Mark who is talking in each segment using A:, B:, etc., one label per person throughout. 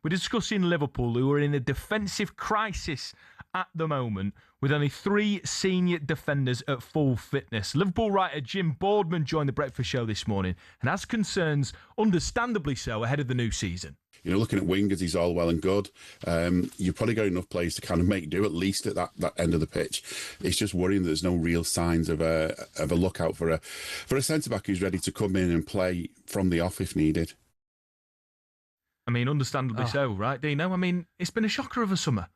A: We're discussing Liverpool, who are in a defensive crisis at the moment, with only 3 senior defenders at full fitness. Liverpool writer Jim Boardman joined the Breakfast Show this morning and has concerns, understandably so, ahead of the new season.
B: You know, looking at wingers, he's all well and good. You've probably got enough players to kind of make do, at least at that end of the pitch. It's just worrying that there's no real signs of a lookout for a centre-back who's ready to come in and play from the off if needed.
A: I mean, understandably so, right, Dino? I mean, it's been a shocker of a summer.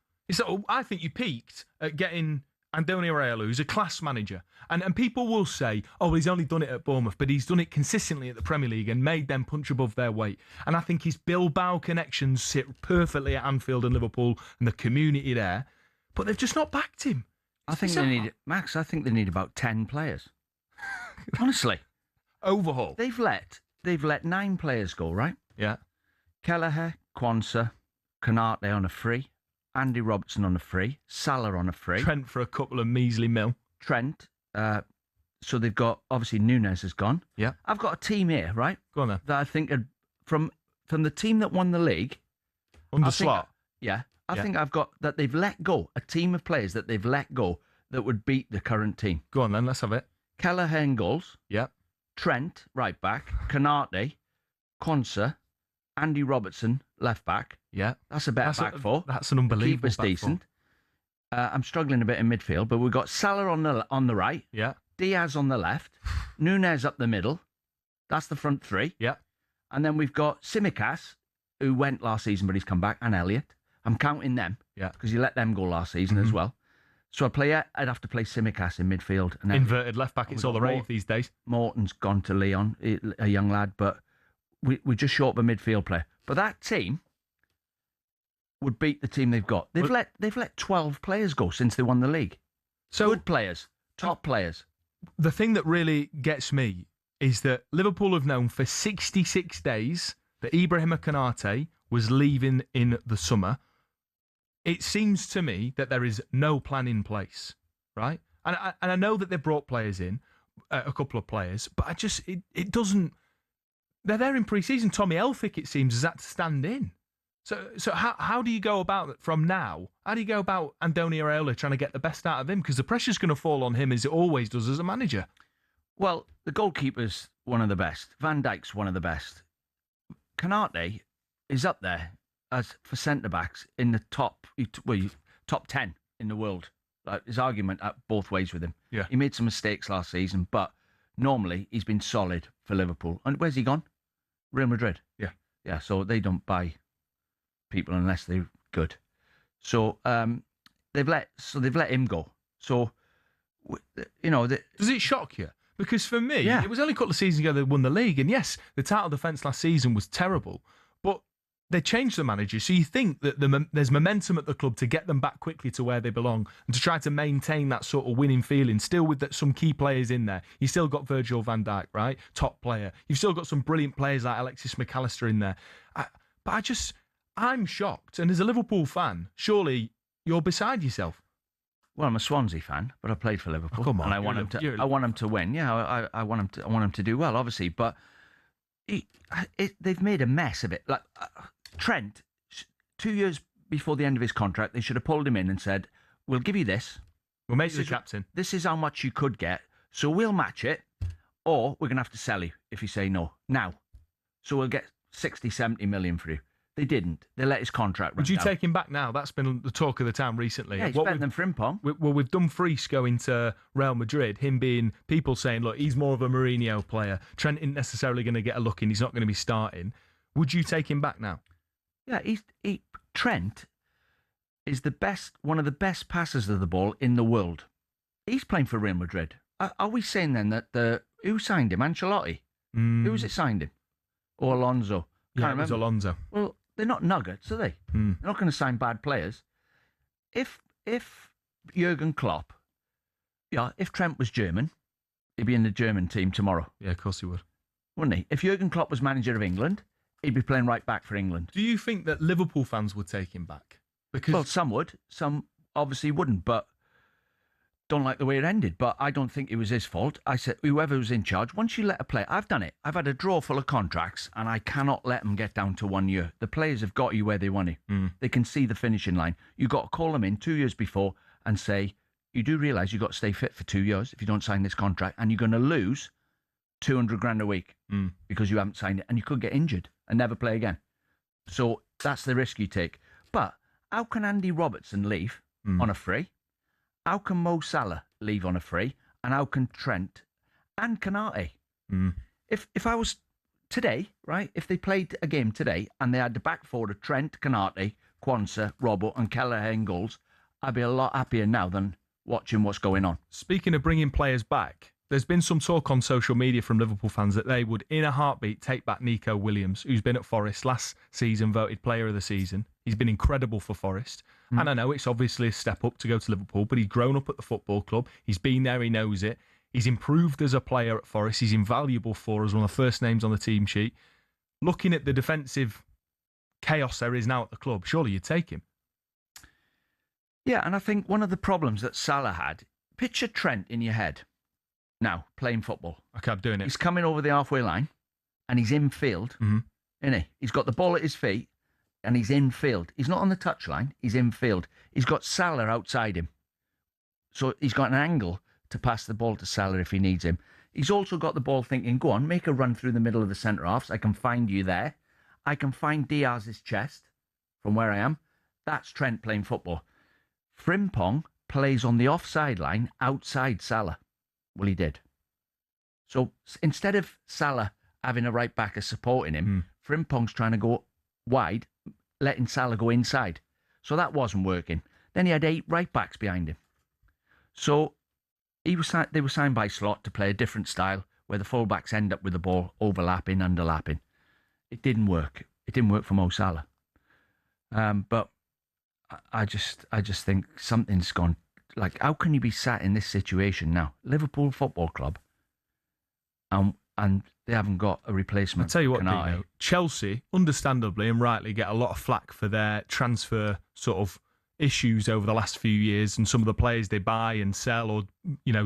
A: I think you peaked at getting Andoni Raiola, who's a class manager. And people will say, oh, he's only done it at Bournemouth, but he's done it consistently at the Premier League and made them punch above their weight. And I think his Bilbao connections sit perfectly at Anfield and Liverpool and the community there. But they've just not backed him.
C: I think they need about 10 players. Honestly.
A: Overhaul.
C: They've let 9 players go, right?
A: Yeah.
C: Kelleher, Quansah, Canate on a free, Andy Robertson on a free, Salah on a free.
A: Trent for a couple of measly mil.
C: Trent. So they've got, obviously, Núñez has gone.
A: Yeah.
C: I've got a team here, right?
A: Go on then.
C: That I think, from the team that won the league.
A: Under Slot.
C: I think I've got that they've let go, a team of players that they've let go that would beat the current team.
A: Go on then, let's have it.
C: Kelleher in goals.
A: Yeah.
C: Trent, right back. Canate, Quansah, Andy Robertson, left back.
A: Yeah.
C: That's a better back four.
A: That's an unbelievable
C: Keeper's
A: back
C: decent. I'm struggling a bit in midfield, but we've got Salah on the right.
A: Yeah.
C: Diaz on the left. Núñez up the middle. That's the front 3.
A: Yeah.
C: And then we've got Tsimikas, who went last season, but he's come back, and Elliott. I'm counting them.
A: Yeah.
C: Because you let them go last season as well. So I'd have to play Tsimikas in midfield. And
A: inverted left back, it's all the rave these days.
C: Morton's gone to Leon, a young lad, but we're just short of a midfield player. But that team would beat the team they've got. They've let 12 players go since they won the league. So good players, top players.
A: The thing that really gets me is that Liverpool have known for 66 days that Ibrahima Konate was leaving in the summer. It seems to me that there is no plan in place, right? And I know that they brought players in, a couple of players, but it doesn't. They're there in pre-season. Tommy Elphick, it seems, has had to stand in. So how do you go about it from now? How do you go about Andoni Raiola trying to get the best out of him? Because the pressure's going to fall on him as it always does as a manager.
C: Well, the goalkeeper's one of the best. Van Dijk's one of the best. Canate is up there as for centre-backs in the top 10 in the world. Like, there's argument at both ways with him.
A: Yeah.
C: He made some mistakes last season, but normally he's been solid for Liverpool. And where's he gone? Real Madrid.
A: Yeah.
C: Yeah, so they don't buy people unless they're good. So they've let him go. So, you know...
A: Does it shock you? Because for me, it was only a couple of seasons ago they won the league. And yes, the title defence last season was terrible. But they changed the manager. So you think that there's momentum at the club to get them back quickly to where they belong and to try to maintain that sort of winning feeling, still with some key players in there. You still got Virgil van Dijk, right? Top player. You've still got some brilliant players like Alexis McAllister in there. I'm shocked. And as a Liverpool fan, surely you're beside yourself.
C: Well, I'm a Swansea fan, but I played for Liverpool.
A: Oh, come on,
C: and I want him to win. Yeah, I want him to do well, obviously. But they've made a mess of it. Like Trent, 2 years before the end of his contract, they should have pulled him in and said, "We'll give you this.
A: We'll make you the captain.
C: This is how much you could get. So we'll match it, or we're gonna have to sell you if you say no now. So we'll get 60, 70 million for you." They didn't. They let his contract run
A: Would you
C: down.
A: take him back now? That's been the talk of the town recently.
C: Yeah, he's better than Frimpong.
A: Well, with Dumfries going to Real Madrid, him being people saying, look, he's more of a Mourinho player. Trent isn't necessarily going to get a look in. He's not going to be starting. Would you take him back now?
C: Yeah, Trent is one of the best passers of the ball in the world. He's playing for Real Madrid. Are we saying then that who signed him? Ancelotti? Who was it signed him? Or Alonso?
A: Can't remember. It was Alonso.
C: Well, they're not nuggets, are they? They're not going to sign bad players. If Jurgen Klopp, if Trent was German, he'd be in the German team tomorrow.
A: Yeah, of course he would.
C: Wouldn't he? If Jurgen Klopp was manager of England, he'd be playing right back for England.
A: Do you think that Liverpool fans would take him back?
C: Well, some would. Some obviously wouldn't. But don't like the way it ended, but I don't think it was his fault. I said, whoever was in charge, once you let a player, I've done it. I've had a drawer full of contracts, and I cannot let them get down to 1 year. The players have got you where they want you. They can see the finishing line. You've got to call them in 2 years before and say, you do realise you've got to stay fit for 2 years if you don't sign this contract, and you're going to lose 200 grand a week because you haven't signed it, and you could get injured and never play again. So that's the risk you take. But how can Andy Robertson leave on a free? How can Mo Salah leave on a free? And how can Trent and Canate? If I was today, right, if they played a game today and they had the back four of Trent, Canate, Quansah, Robbo and Kelleher in goals, I'd be a lot happier now than watching what's going on.
A: Speaking of bringing players back, there's been some talk on social media from Liverpool fans that they would, in a heartbeat, take back Nico Williams, who's been at Forest last season, voted player of the season. He's been incredible for Forest. And I know it's obviously a step up to go to Liverpool, but he's grown up at the football club. He's been there, he knows it. He's improved as a player at Forest. He's invaluable for us, one of the first names on the team sheet. Looking at the defensive chaos there is now at the club, surely you'd take him.
C: Yeah, and I think one of the problems that Salah had, picture Trent in your head now, playing football.
A: Okay, I'm doing it.
C: He's coming over the halfway line, and he's in field, isn't he? He's got the ball at his feet, and he's in field. He's not on the touchline, he's in field. He's got Salah outside him. So he's got an angle to pass the ball to Salah if he needs him. He's also got the ball thinking, go on, make a run through the middle of the centre halves. I can find you there. I can find Diaz's chest from where I am. That's Trent playing football. Frimpong plays on the offside line outside Salah. Well, he did. So instead of Salah having a right backer supporting him, Frimpong's trying to go wide, letting Salah go inside. So that wasn't working. Then he had 8 right backs behind him. So they were signed by Slot to play a different style where the fullbacks end up with the ball overlapping, underlapping. It didn't work. It didn't work for Mo Salah. But I just think something's gone. Like, how can you be sat in this situation now? Liverpool Football Club, and they haven't got a replacement.
A: I'll tell you what, Dino, Chelsea, understandably and rightly, get a lot of flack for their transfer sort of issues over the last few years and some of the players they buy and sell or,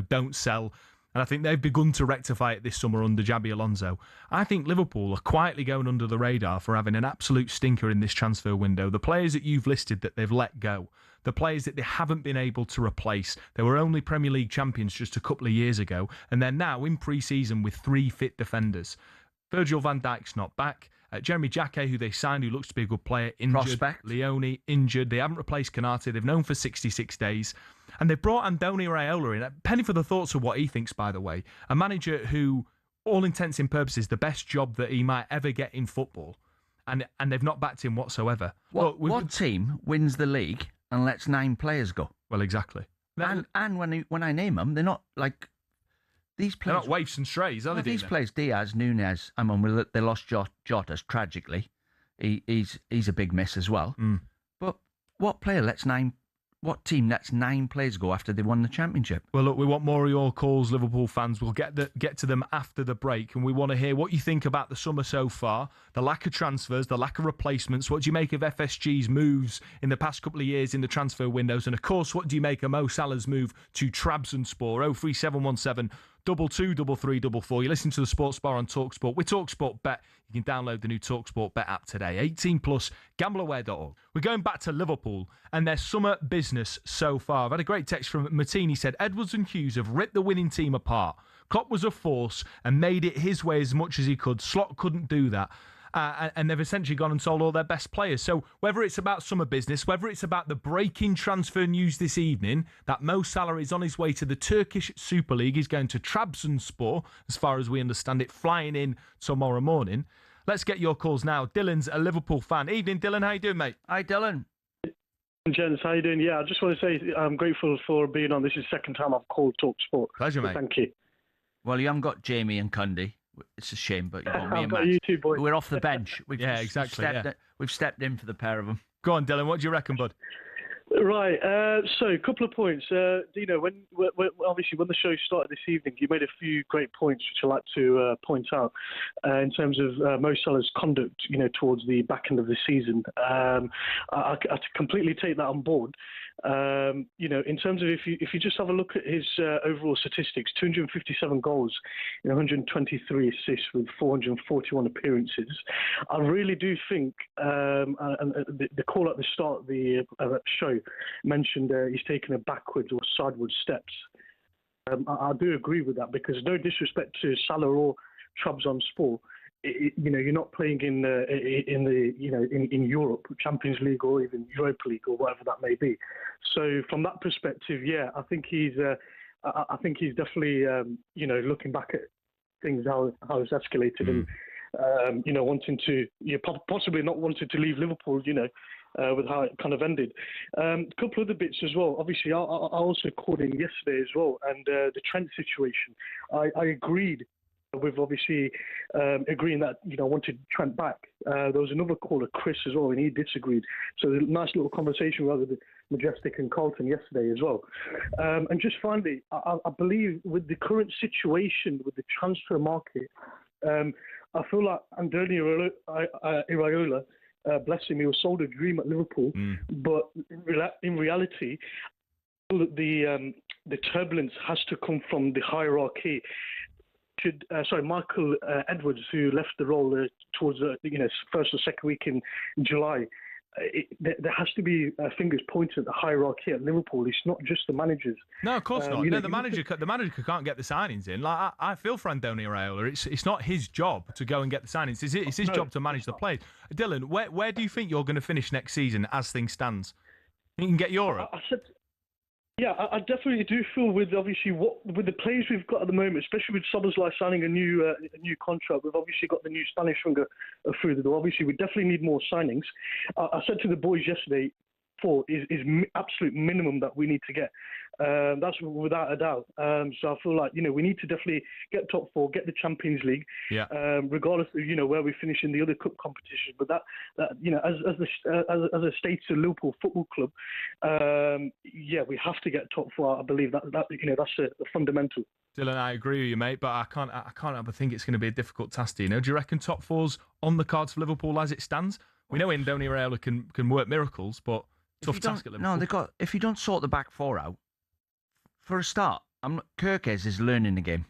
A: don't sell. And I think they've begun to rectify it this summer under Xabi Alonso. I think Liverpool are quietly going under the radar for having an absolute stinker in this transfer window. The players that you've listed that they've let go, the players that they haven't been able to replace. They were only Premier League champions just a couple of years ago, and they're now in pre-season with 3 fit defenders. Virgil van Dijk's not back. Jeremy Jacquet, who they signed, who looks to be a good player, injured.
C: Prospect.
A: Leone, injured. They haven't replaced Canate. They've known for 66 days. And they brought Andoni Raiola in. Penny for the thoughts of what he thinks, by the way. A manager who, all intents and purposes, the best job that he might ever get in football. And they've not backed him whatsoever.
C: What team wins the league and lets 9 players go?
A: Well, exactly.
C: And when I name them, they're not like... These players,
A: they're not waifs and strays, are they?
C: These players, Diaz, Nunez. They lost Jota tragically. He's a big miss as well. But what team lets 9 players go after they won the championship?
A: Well, look, we want more of your calls, Liverpool fans. We'll get to them after the break, and we want to hear what you think about the summer so far, the lack of transfers, the lack of replacements. What do you make of FSG's moves in the past couple of years in the transfer windows? And, of course, what do you make of Mo Salah's move to Trabzonspor? 03717 223344. You listen to the Sports Bar on talkSPORT. With talkSPORT Bet, you can download the new talkSPORT Bet app today. 18 plus, gambleaware.org. We're going back to Liverpool and their summer business so far. I've had a great text from Martini. He said, Edwards and Hughes have ripped the winning team apart. Klopp was a force and made it his way as much as he could. Slot couldn't do that. And they've essentially gone and sold all their best players. So whether it's about summer business, whether it's about the breaking transfer news this evening, that Mo Salah is on his way to the Turkish Super League, he's going to Trabzonspor, as far as we understand it, flying in tomorrow morning. Let's get your calls now. Dylan's a Liverpool fan. Evening, Dylan. How you doing, mate?
C: Hi, Dylan.
D: Gents, how you doing? Yeah, I just want to say I'm grateful for being on. This is the second time I've called talkSPORT.
A: Pleasure, mate.
D: Thank you.
C: Well, you haven't got Jamie and Cundy. It's a shame, but you've got me
D: I've
C: and
D: got
C: Matt.
D: you two, boys.
C: We're off the bench.
A: Exactly.
C: We've stepped in for the pair of them.
A: Go on, Dylan. What do you reckon, bud?
D: Right. So, a couple of points. Dino, obviously when the show started this evening, you made a few great points which I'd like to point out in terms of Mo Salah's conduct, towards the back end of the season. I completely take that on board. In terms of if you just have a look at his overall statistics, 257 goals, 123 assists with 441 appearances. I really do think, and the call at the start of the show mentioned he's taken a backwards or sideways steps. I do agree with that, because no disrespect to Salah or Trabzonspor, you're not playing in Europe, Champions League or even Europa League or whatever that may be. So from that perspective, yeah, I think he's definitely looking back at things how it's escalated and wanting to possibly not wanting to leave Liverpool, with how it kind of ended. A couple other bits as well. Obviously, I also called in yesterday as well, and the Trent situation. I agreed with obviously agreeing that I wanted Trent back. There was another caller, Chris, as well, and he disagreed. So a nice little conversation with the Majestic and Carlton yesterday as well. And just finally, I believe with the current situation with the transfer market, I feel like Andoni Iraola, bless him, he was sold a dream at Liverpool, but in reality, the turbulence has to come from the hierarchy. Michael Edwards, who left the role towards first or second week in July. There has to be fingers pointed at the hierarchy at Liverpool. It's not just the managers.
A: No, of course not. The manager can't get the signings in. Like I feel for Andoni Iraola. It's not his job to go and get the signings. It's his job to manage the players. Dylan, where do you think you're going to finish next season as things stands? You can get Europe.
D: I definitely do feel with the players we've got at the moment, especially with Szoboszlai signing a new contract. We've obviously got the new Spanish winger through the door. Obviously, we definitely need more signings. I said to the boys yesterday, 4 is absolute minimum that we need to get. That's without a doubt. So I feel like we need to definitely get top 4, get the Champions League, regardless of where we finish in the other cup competitions. But that as a state of Liverpool Football Club, we have to get top 4. I believe that's a fundamental.
A: Dylan, I agree with you, mate, but I can't help but think it's going to be a difficult task. Do you reckon top 4's on the cards for Liverpool as it stands? We know Andoni Iraola can work miracles, but tough task at Liverpool.
C: No, if you don't sort the back 4 out, for a start, Kirkes is learning the game.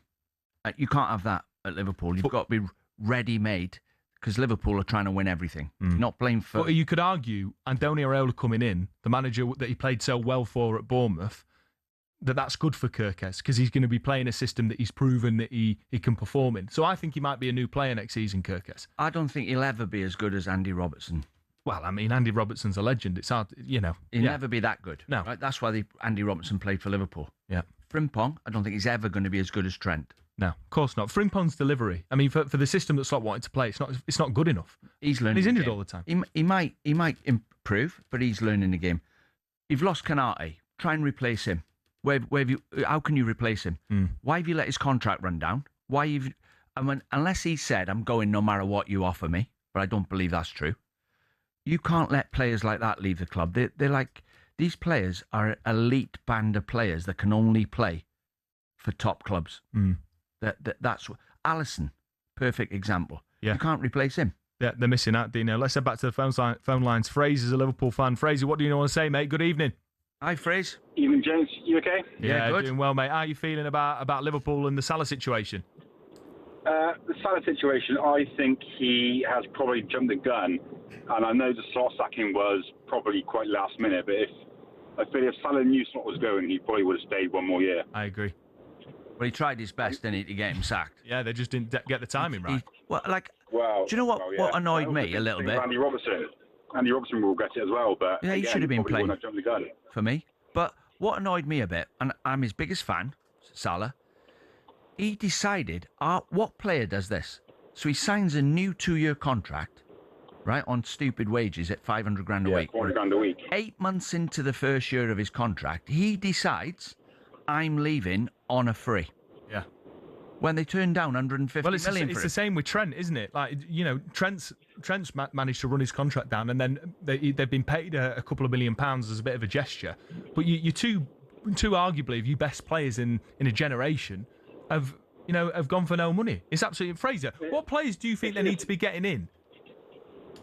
C: You can't have that at Liverpool. You've got to be ready-made, because Liverpool are trying to win everything. Not playing for...
A: But you could argue Andoni Iraola coming in, the manager that he played so well for at Bournemouth, that's good for Kirkes, because he's going to be playing a system that he's proven that he can perform in. So I think he might be a new player next season, Kirkes.
C: I don't think he'll ever be as good as Andy Robertson.
A: Well, I mean, Andy Robertson's a legend. It's hard,
C: He'll never be that good.
A: No.
C: Right? That's why Andy Robertson played for Liverpool.
A: Yeah.
C: Frimpong, I don't think he's ever going to be as good as Trent.
A: No, of course not. Frimpong's delivery, I mean, for the system that Slot wanted to play, it's not good enough.
C: He's learning.
A: He's injured all the time.
C: He might improve, but he's learning the game. You've lost Canate. Try and replace him. How can you replace him? Why have you let his contract run down? Unless he said, I'm going no matter what you offer me, but I don't believe that's true. You can't let players like that leave the club. They're like, these players are an elite band of players that can only play for top clubs. That's Alisson, perfect example. Yeah. You can't replace him.
A: Yeah, they're missing out, Dino. Let's head back to the phone lines. Fraser's a Liverpool fan. Fraser, what do you want to say, mate? Good evening.
C: Hi, Fraser.
E: Evening, James. You okay?
A: Yeah,
C: good.
A: Doing well, mate. How are you feeling about Liverpool and the Salah situation?
E: The Salah situation, I think he has probably jumped the gun, and I know the Slot sacking was probably quite last minute, but if Salah knew Slot was going, he probably would have stayed one more year.
A: I agree.
C: Well, he tried his best, didn't he, to get him sacked?
A: Yeah, they just didn't get the timing right.
C: Do you know what annoyed me a little bit?
E: Andy Robertson will regret it as well, but
C: yeah, he should have been playing
E: jumped the gun
C: for me. But what annoyed me a bit, and I'm his biggest fan, Salah, he decided, what player does this? So he signs a new 2-year contract, right, on stupid wages at 500 grand a week.
E: 400 grand a week.
C: 8 months into the first year of his contract, he decides, I'm leaving on a free.
A: Yeah.
C: when they turned down 150
A: Well, it's
C: million
A: the
C: for him.
A: same with Trent, isn't it? Like, you know, Trent's managed to run his contract down, and then they've been paid a couple of £1 million as a bit of a gesture. But you two arguably of your best players in a generation have gone for no money. It's absolutely Fraser. What players do you think they need to be getting in?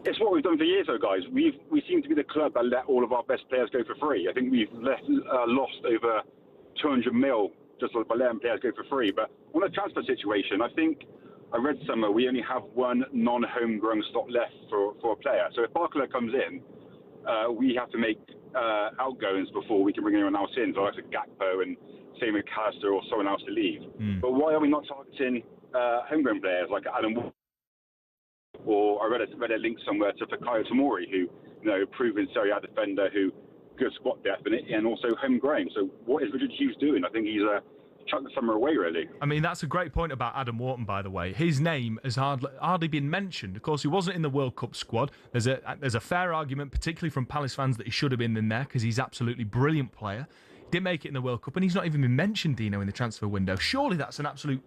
E: It's what we've done for years, though, guys. We seem to be the club that let all of our best players go for free. I think we've lost over 200 mil just by letting players go for free. But on the transfer situation, I think I read somewhere we only have one non-homegrown stock left for a player. So if Barcola comes in, we have to make outgoings before we can bring anyone else in. So like Gakpo and same with McAllister or someone else to leave. But why are we not targeting homegrown players like Adam Ward? Or I read a link somewhere to Fikayo Tomori, who, proven Serie A defender, who good squad depth and also homegrown. So what is Richard Hughes doing? I think he's chucked the summer away, really.
A: I mean, that's a great point about Adam Wharton, by the way. His name has hardly been mentioned. Of course, he wasn't in the World Cup squad. There's a fair argument, particularly from Palace fans, that he should have been in there because he's an absolutely brilliant player. Didn't make it in the World Cup, and he's not even been mentioned, Dino, in the transfer window. Surely that's an absolute...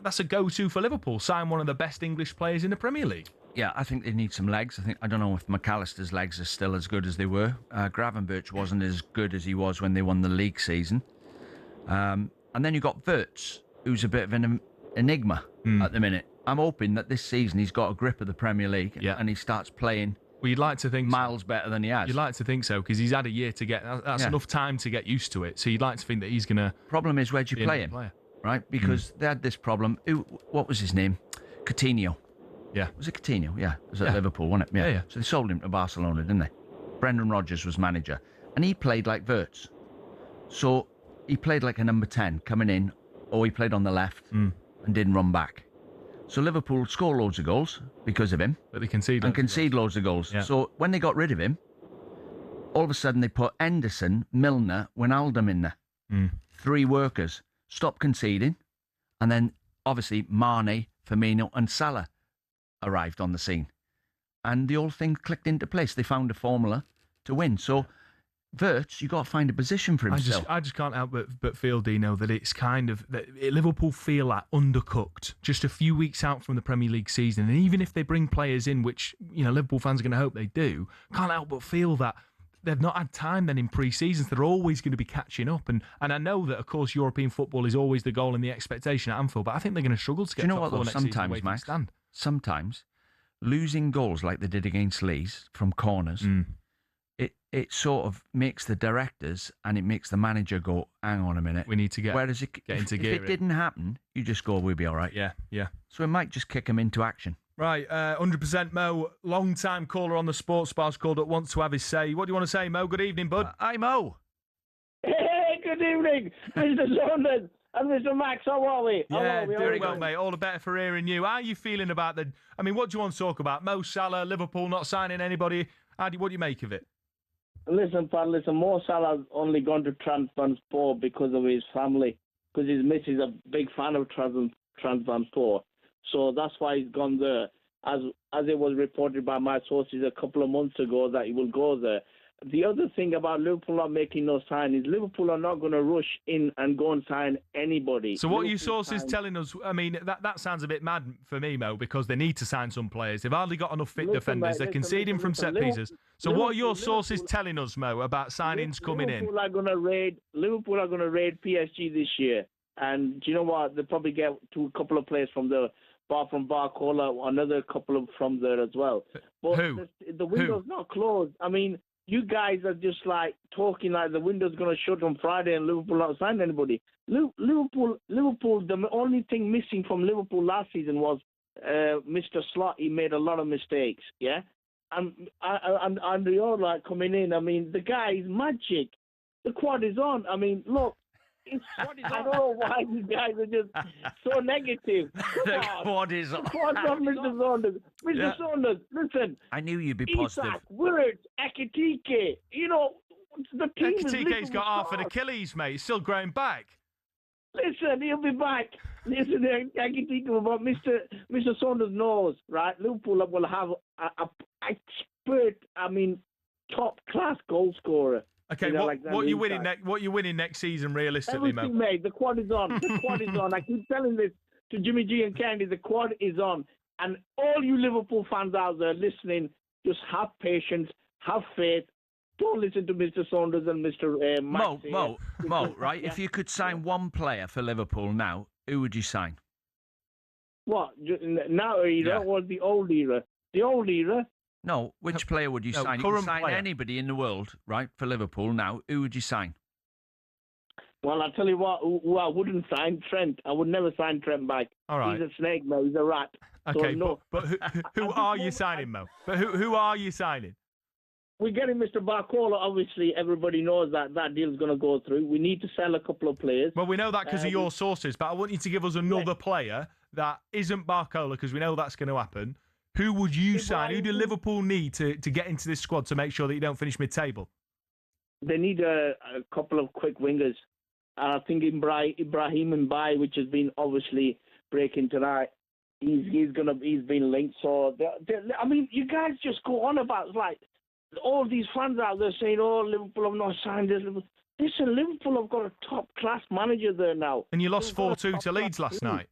A: that's a go-to for Liverpool. Sign one of the best English players in the Premier League.
C: Yeah, I think they need some legs. I don't know if McAllister's legs are still as good as they were. Gravenberch wasn't as good as he was when they won the league season. And then you got Wirtz, who's a bit of an enigma at the minute. I'm hoping that this season he's got a grip of the Premier League and he starts playing.
A: Well, you'd like to think
C: miles better than he has.
A: You'd like to think so because he's had a year to get. That's enough time to get used to it. So you'd like to think that he's going to.
C: Problem is, where'd you play him? Right, because they had this problem. What was his name? Coutinho.
A: Yeah.
C: Was it Coutinho? Yeah. It was at Liverpool, wasn't it?
A: Yeah.
C: So they sold him to Barcelona, didn't they? Brendan Rodgers was manager. And he played like Wirtz. So he played like a number 10 coming in, or he played on the left and didn't run back. So Liverpool score loads of goals because of him.
A: But they concede
C: loads of goals.
A: Yeah.
C: So when they got rid of him, all of a sudden they put Henderson, Milner, Wijnaldum in there. 3 workers. Stopped conceding. And then, obviously, Mane, Firmino and Salah arrived on the scene. And the whole thing clicked into place. They found a formula to win. So, Wirtz, you got to find a position for himself.
A: I just can't help but feel, Dino, that it's kind of... that Liverpool feel like undercooked, just a few weeks out from the Premier League season. And even if they bring players in, which, Liverpool fans are going to hope they do, can't help but feel that they've not had time then in pre-seasons. They're always going to be catching up. And I know that, of course, European football is always the goal and the expectation at Anfield, but I think they're going to struggle to get top four next season.
C: Sometimes, Max, sometimes losing goals like they did against Leeds from corners, it sort of makes the directors and it makes the manager go, hang on a minute.
A: We need to get
C: into gear. If it didn't happen, you just go, we'll be all right.
A: Yeah.
C: So it might just kick them into action.
A: Right, 100% Mo, long-time caller on the Sports Bar's called up, wants to have his say. What do you want to say, Mo? Good evening, bud.
C: Hi, Mo.
F: Hey, good evening, Mr. Saunders and Mr. Max. How are we?
A: Doing well, mate. All the better for hearing you. How are you feeling about what do you want to talk about? Mo Salah, Liverpool not signing anybody. What do you make of it?
F: Listen, Mo Salah's only gone to Trabzonspor because of his family, because his missus is a big fan of Trabzonspor. So that's why he's gone there. As it was reported by my sources a couple of months ago that he will go there. The other thing about Liverpool not making no signings, Liverpool are not going to rush in and go and sign anybody.
A: So what are your sources telling us? I mean, that sounds a bit mad for me, Mo, because they need to sign some players. They've hardly got enough fit defenders. They're conceding from set pieces. So what are your sources telling us, Mo, about signings coming in?
F: Liverpool are going to raid PSG this year. And do you know what? They'll probably get a couple of players from Barcola, another couple from there as well. But
A: Who?
F: The window's not closed. I mean, you guys are just like talking like the window's going to shut on Friday and Liverpool not signed anybody. Liverpool, the only thing missing from Liverpool last season was Mr. Slot. He made a lot of mistakes, yeah? And you're like coming in. I mean, the guy is magic. The quad is on. I mean, look. I don't know why you guys are just so negative.
C: The quad is on.
F: The quad's on, Mr. Saunders. Mr. Saunders, listen.
C: I knew you'd be positive.
F: Isak, Wirtz, Ekitike. The team
A: Ekitike's got half an Achilles, mate. He's still growing back.
F: Listen, he'll be back. Listen, Ekitike, but Mr. Saunders knows, right? Liverpool will have a expert, top-class goal scorer.
A: Okay, what you winning next season realistically, Mo?
F: Everything, mate. The quad is on. I keep telling this to Jimmy G and Candy, the quad is on. And all you Liverpool fans out there listening, just have patience, have faith. Don't listen to Mr. Saunders and Mr. Max.
C: Mo, right?
F: Yeah.
C: If you could sign one player for Liverpool now, who would you sign?
F: What? Now era or the old era? The old era.
C: No, which player would you sign? You could sign anybody in the world, right, for Liverpool now. Who would you sign?
F: Well, I'll tell you what, who I wouldn't sign, Trent. I would never sign Trent back.
A: All right.
F: He's a snake, Mo. He's a rat.
A: Okay,
F: so, no.
A: but who are you signing, Mo? But who are you signing?
F: We're getting Mr. Barcola. Obviously, everybody knows that deal's going to go through. We need to sell a couple of players.
A: Well, we know that because of your sources, but I want you to give us another player that isn't Barcola, because we know that's going to happen. Who would you sign? Who do Liverpool need to get into this squad to make sure that you don't finish mid-table?
F: They need a couple of quick wingers. I think Ibrahim Mbaye, which has been obviously breaking tonight, he's been linked. So I mean, you guys just go on about like all these fans out there saying, "Oh, Liverpool have not signed this." Listen, Liverpool have got a top class manager there now.
A: And you lost 4-2 to Leeds last night.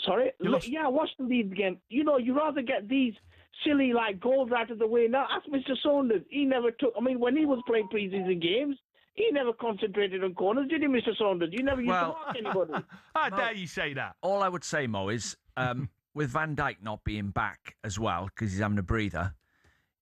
F: Sorry? Yeah, I watched the Leeds game. You know, you rather get these silly like goals out of the way. Now, ask Mr. Saunders. He never took. I mean, when he was playing pre-season games, he never concentrated on corners, did he, Mr. Saunders? You never used to mark anybody.
A: How dare you say that?
C: All I would say, Mo, is with Van Dijk not being back as well because he's having a breather,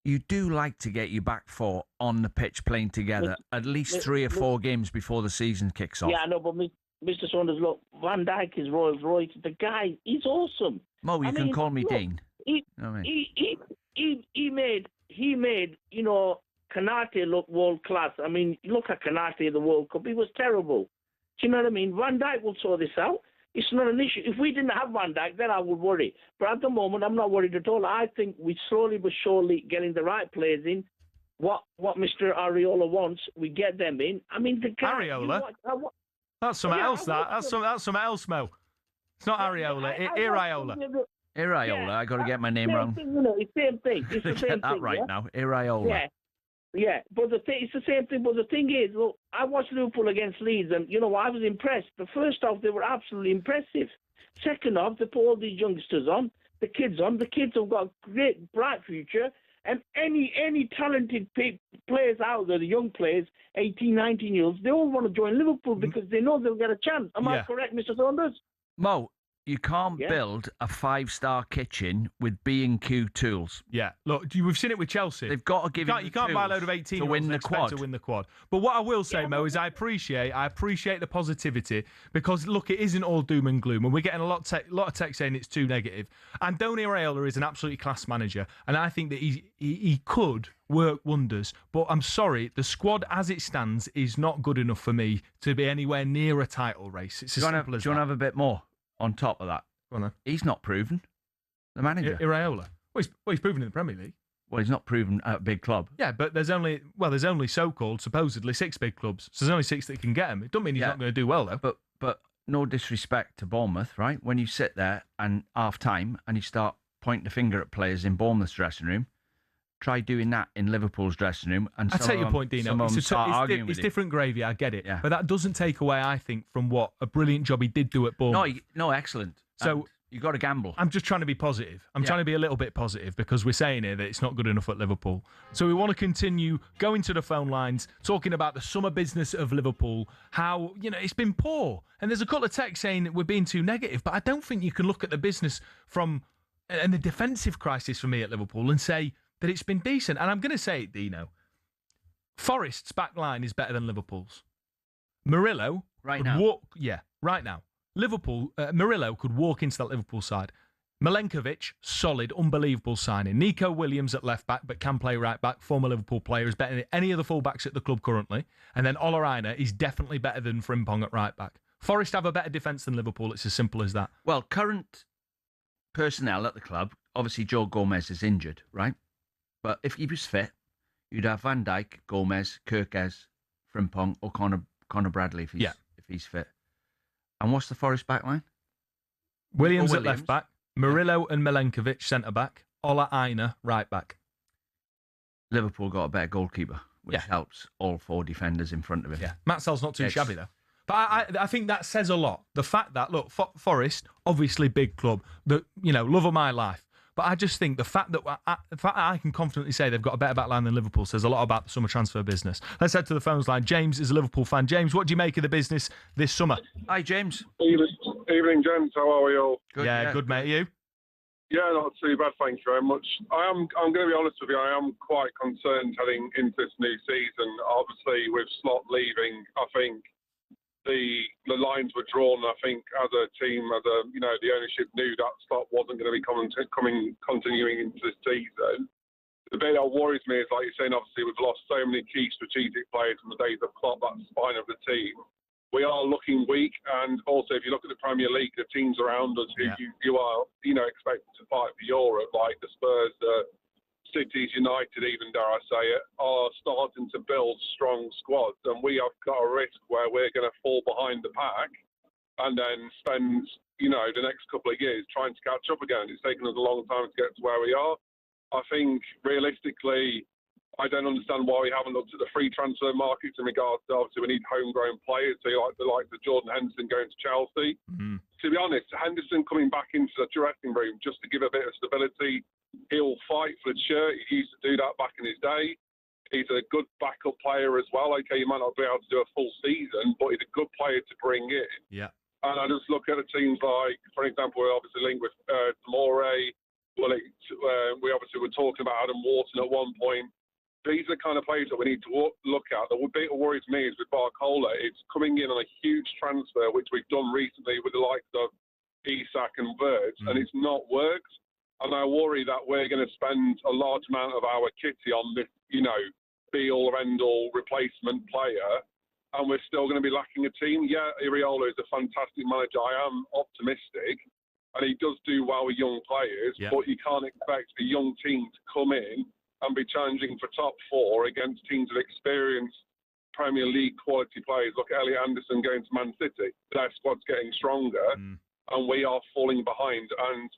C: you do like to get your back four on the pitch playing together at least 3 or 4 games before the season kicks off.
F: Yeah, I know, but Mr. Saunders, look, Van Dijk is Rolls Royce. The guy, he's awesome.
C: Mo, you can call me
F: look,
C: Dean.
F: He made you know, Kanate look world class. I mean, look at Kanate in the World Cup. He was terrible. Do you know what I mean? Van Dijk will sort this out. It's not an issue. If we didn't have Van Dijk, then I would worry. But at the moment, I'm not worried at all. I think we slowly but surely getting the right players in. What Mr. Areola wants, we get them in. I mean, the guy...
A: Areola? That's something else, That's something else, Mo. It's not Areola. Iraola.
C: Iraola. I got to get my name wrong.
F: It's the same thing. It's the same
C: get that
F: thing,
C: right now. Iraola.
F: Yeah, but it's the same thing. But the thing is, look, I watched Liverpool against Leeds, and you know I was impressed. The first half, they were absolutely impressive. Second half, they put all these youngsters on, the kids on. The kids have got a great, bright future. And any talented players out there, the young players, 18, 19-year-olds, they all want to join Liverpool because they know they'll get a chance. Am I correct, Mr. Saunders?
C: Mo, you can't build a 5-star kitchen with B&Q tools.
A: Yeah, look, we've seen it with Chelsea.
C: They've got to give
A: you can't buy a load of 18
C: to win the quad.
A: To win the quad. But what I will say, Mo, is I appreciate the positivity because look, it isn't all doom and gloom, and we're getting a lot of text saying it's too negative. And Andoni Iraola is an absolutely class manager, and I think that he could work wonders. But I'm sorry, the squad as it stands is not good enough for me to be anywhere near a title race. It's as simple as that.
C: Do you want to have a bit more? On top of that,
A: go on then.
C: He's not proven. The manager,
A: Iraola. Well, he's proven in the Premier League.
C: Well, he's not proven at a big club.
A: Yeah, but there's only so-called, supposedly 6 big clubs. So there's only 6 that can get him. It doesn't mean he's not going to do well though.
C: But no disrespect to Bournemouth, right? When you sit there and half time and you start pointing the finger at players in Bournemouth's dressing room, try doing that in Liverpool's dressing room. And
A: I take your point, Dino. It's different gravy. I get it, but that doesn't take away, I think, from what a brilliant job he did do at Bournemouth.
C: No, excellent. So you got to gamble.
A: I'm just trying to be positive. I'm trying to be a little bit positive because we're saying here that it's not good enough at Liverpool. So we want to continue going to the phone lines, talking about the summer business of Liverpool, how, it's been poor. And there's a couple of texts saying that we're being too negative, but I don't think you can look at the business and the defensive crisis for me at Liverpool and say that it's been decent. And I'm going to say it, Dino. Forest's back line is better than Liverpool's. Murillo...
C: Right now.
A: Right now. Murillo could walk into that Liverpool side. Milenkovic, solid, unbelievable signing. Nico Williams at left back, but can play right back. Former Liverpool player, is better than any of the fullbacks at the club currently. And then Ola Aina is definitely better than Frimpong at right back. Forest have a better defence than Liverpool. It's as simple as that.
C: Well, current personnel at the club, obviously Joe Gomez is injured, right? But if he was fit, you'd have Van Dijk, Gomez, Kirkes, Frimpong, or Connor Bradley if he's fit. And what's the Forest back line?
A: Williams at left back, Murillo and Milenkovic centre back, Ola Aina right back.
C: Liverpool got a better goalkeeper, which helps all 4 defenders in front of him.
A: Yeah, Matt Sell's not too shabby though. But I think that says a lot. The fact that, look, Forest, obviously big club, love of my life. But I just think the fact that I can confidently say they've got a better back line than Liverpool says a lot about the summer transfer business. Let's head to the phones line. James is a Liverpool fan. James, what do you make of the business this summer?
C: Hi, James.
G: Evening, gents. How are we all?
C: Good,
A: yeah, good, mate. You?
G: Yeah, not too bad. Thank you very much. I'm going to be honest with you. I am quite concerned heading into this new season. Obviously, with Slot leaving, I think the lines were drawn. I think as a team, the ownership knew that Slot wasn't going to be continuing into the season. The bit that worries me is, like you're saying, obviously we've lost so many key strategic players from the days of Klopp. That's the spine of the team. We are looking weak, and also if you look at the Premier League, the teams around us who you are, expected to fight for Europe, like the Spurs, the Cities, United, even dare I say it, are starting to build strong squads, and we have got a risk where we're going to fall behind the pack, and then spend, the next couple of years trying to catch up again. It's taken us a long time to get to where we are. I think realistically, I don't understand why we haven't looked at the free transfer markets in regards to, obviously, we need homegrown players. So like the Jordan Henderson going to Chelsea. Mm-hmm. To be honest, Henderson coming back into the dressing room just to give a bit of stability. He'll fight for the shirt. He used to do that back in his day. He's a good backup player as well. Okay, you might not be able to do a full season, but he's a good player to bring in.
A: Yeah.
G: And I just look at the teams like, for example, we're obviously linked with Tamore. We obviously were talking about Adam Wharton at one point. These are the kind of players that we need to look at. The bit that worries me is with Barcola. It's coming in on a huge transfer, which we've done recently with the likes of Isak and Verts, and it's not worked. And I worry that we're going to spend a large amount of our kitty on this, be-all, end-all replacement player, and we're still going to be lacking a team. Yeah, Iriola is a fantastic manager. I am optimistic, and he does do well with young players, but you can't expect a young team to come in and be challenging for top four against teams of experienced Premier League quality players. Look at Elliot Anderson going to Man City. Their squad's getting stronger, and we are falling behind. And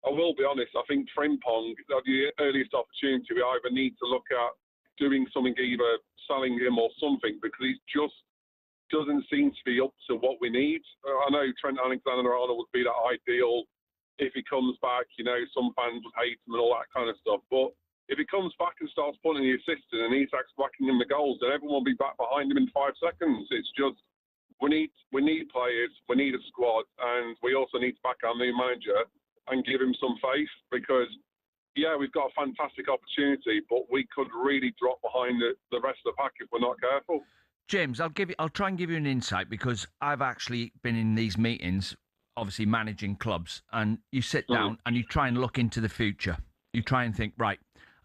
G: I will be honest, I think Frimpong, the earliest opportunity, we either need to look at doing something, either selling him or something, because he just doesn't seem to be up to what we need. I know Trent Alexander-Arnold would be that ideal if he comes back. Some fans would hate him and all that kind of stuff, but if he comes back and starts putting the assist in and Isak's whacking in the goals, then everyone will be back behind him in 5 seconds. It's just, we need players, we need a squad, and we also need to back our new manager and give him some faith, because, we've got a fantastic opportunity, but we could really drop behind the rest of the pack if we're not careful.
C: James, I'll try and give you an insight, because I've actually been in these meetings, obviously managing clubs, and you sit down and you try and look into the future. You try and think, right.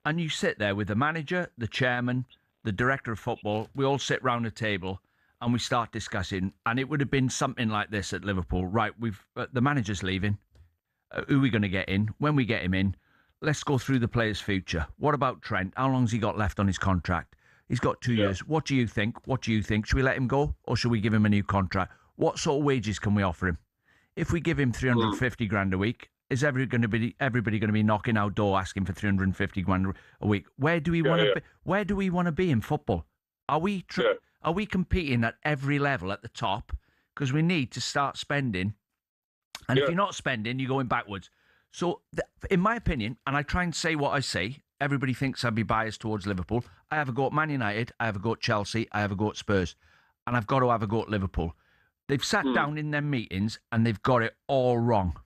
C: And you sit there with the manager, the chairman, the director of football. We all sit round a table and we start discussing. And it would have been something like this at Liverpool. Right, the manager's leaving. Who are we going to get in? When we get him in, let's go through the player's future. What about Trent? How long's he got left on his contract? He's got 2 years. What do you think? Should we let him go, or should we give him a new contract? What sort of wages can we offer him? If we give him 350 grand a week, is everybody going to be knocking our door asking for 350 grand a week? Where do we want to be? Where do we want to be in football? Are we competing at every level at the top? Because we need to start spending. And if you're not spending, you're going backwards. So, in my opinion, and I try and say what I say, everybody thinks I'd be biased towards Liverpool. I have a go at Man United, I have a go at Chelsea, I have a go at Spurs, and I've got to have a go at Liverpool. They've sat down in their meetings and they've got it all wrong.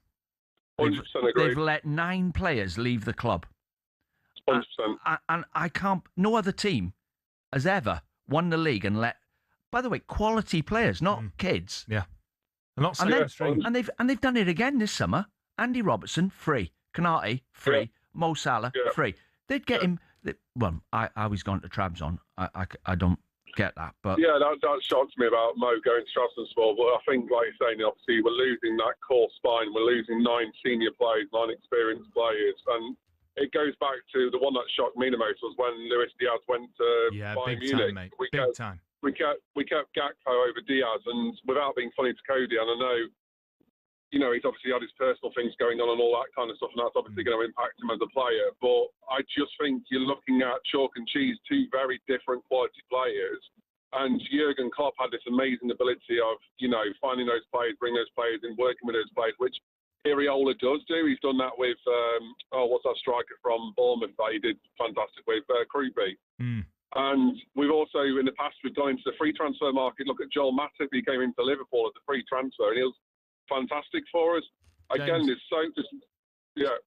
C: They've let 9 players leave the club.
G: 100%.
C: And I can't. No other team has ever won the league and let. By the way, quality players, not kids.
A: Yeah, not string.
C: And they've done it again this summer. Andy Robertson free, Canate free, Mo Salah free. They'd get him. How he's gone to Trabzon, I don't get that. But
G: that shocks me about Mo going to Trabzonspor. But I think, like you're saying, obviously we're losing that core spine. We're losing 9 senior players, 9 experienced players, and it goes back to the one that shocked me the most was when Luis Diaz went to Bayern Munich.
A: Time, mate. Big time.
G: We kept Gakpo over Diaz, and without being funny to Cody, and I know, he's obviously had his personal things going on and all that kind of stuff, and that's obviously going to impact him as a player. But I just think you're looking at chalk and cheese, 2 very different quality players, And Jurgen Klopp had this amazing ability of, finding those players, bringing those players in, working with those players, which Iriola does do. He's done that with, what's that striker from Bournemouth that he did fantastic with, Krupi. And we've also, in the past, we've gone into the free transfer market. Look at Joel Matip. He came into Liverpool as a free transfer, and he was fantastic for us. Again,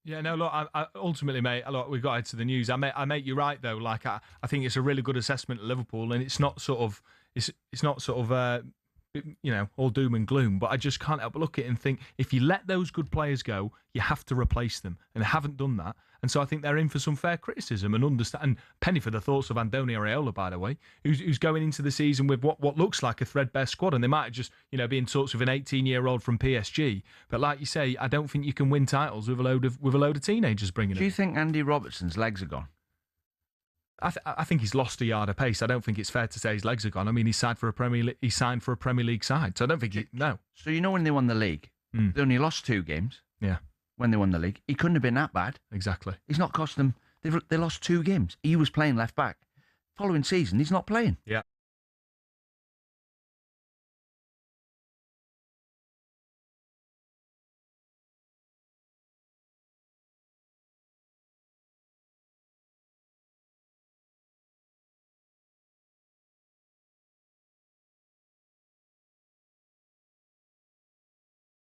A: Yeah, no, look, I ultimately, mate, look, we've got to head to the news. I mate, you're right, though. Like, I think it's a really good assessment of Liverpool, and it's not sort of, all doom and gloom, but I just can't help but look at it and think, if you let those good players go, you have to replace them, and they haven't done that. And so I think they're in for some fair criticism and understand. And penny for the thoughts of Andoni Areola, by the way, who's going into the season with what looks like a threadbare squad, and they might have just be in talks with an 18-year-old from PSG. But like you say, I don't think you can win titles with a load of teenagers bringing it.
C: Do you think Andy Robertson's legs are gone?
A: I think he's lost a yard of pace. I don't think it's fair to say his legs are gone. I mean, he signed for a Premier League side, so I don't think no.
C: So when they won the league, they only lost 2 games.
A: Yeah.
C: When they won the league, he couldn't have been that bad.
A: Exactly.
C: He's not cost them. They lost 2 games. He was playing left back. Following season, he's not playing.
A: Yeah.